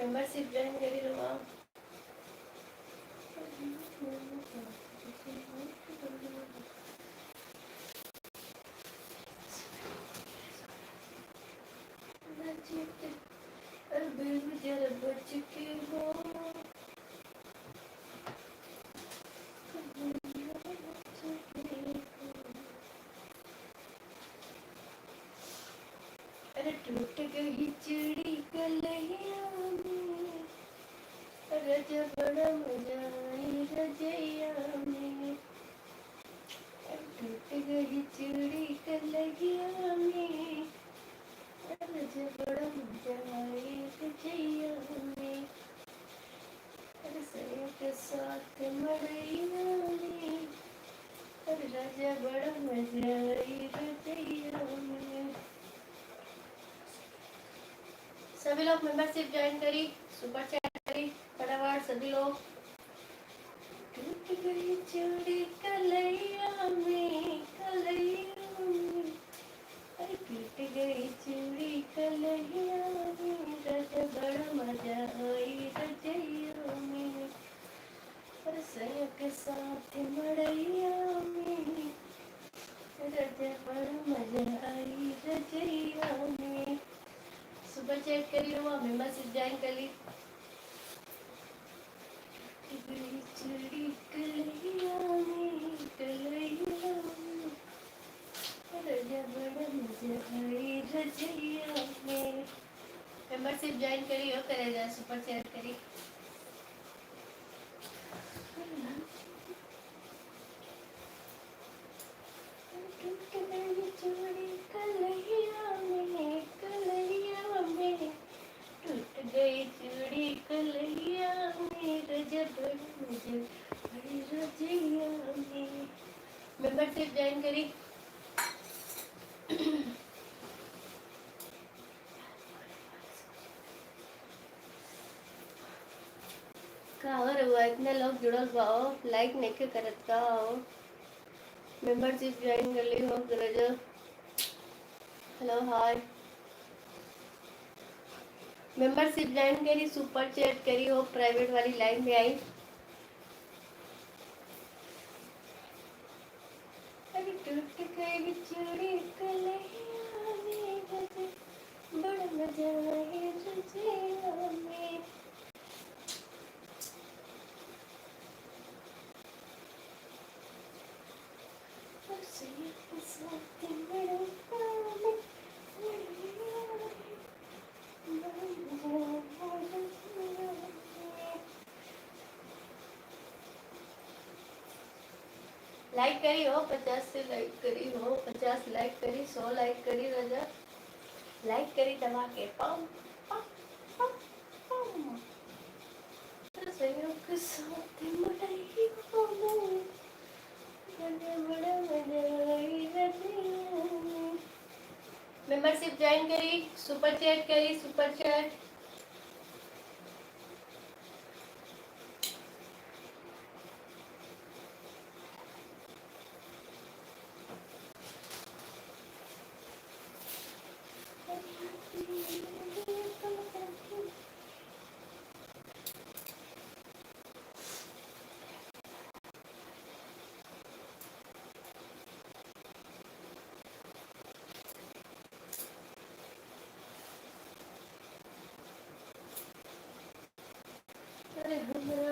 Membership join करी रहा बच के हो अरे टूट गई चिड़ी कलैया में रज बड़ा मजा आई रजैया में टूट गई चिड़ी कलैया में रज बड़ा मजा आई रजैया में रसोई के साथ मड़ैया में रज बड़ा मजा आई रजैया में। सभी लोग मेंबरशिप ज्वाइन करी, सुपर चैट करी फटाफट सभी लोग। टूट गई चूड़ी कलैया में अरे टूट गई चूड़ी कलैया में रज बड़ा मजा आई रजैया में रसोई के साथ मड़ैया में रज बड़ा मजा आई रजैया में। सुपर चैट करी हो, मेंबरशिप ज्वाइन कर ली। चूड़ी कलैया में रजा बड़ा मजा आई रजैया में। मेंबरशिप ज्वाइन करी हो, करे जा सुपर चैट करी। चूड़ी कलैया में टूट गई चूड़ी कलैया में रजा बड़ा मजा आई रजैया में। मेंबरशिप ज्वाइन करी। का हो रहा है, इतने लोग जुड़ल बाओ, लाइक नहीं के करत का हो। मेंबरशिप ज्वाइन कर ली हो गरज। हेलो हाय, मेंबरशिप ज्वाइन करी, सुपर चैट करी हो, प्राइवेट वाली लाइन में आई। अरे टूट गई चूड़ी कलैया में बड़ा मजा आए रजैया में। लाइक करी हो, 50 से लाइक करी हो, 50 लाइक करी, 100 लाइक करी रजा, लाइक करी दबा के पम पम पम पम। रसोइयों के साथ मड़ई हो बड़ा मजा आई रजैया में। मेंबरशिप ज्वाइन करी, सुपर चैट करी, सुपर चैट। अरे हमारा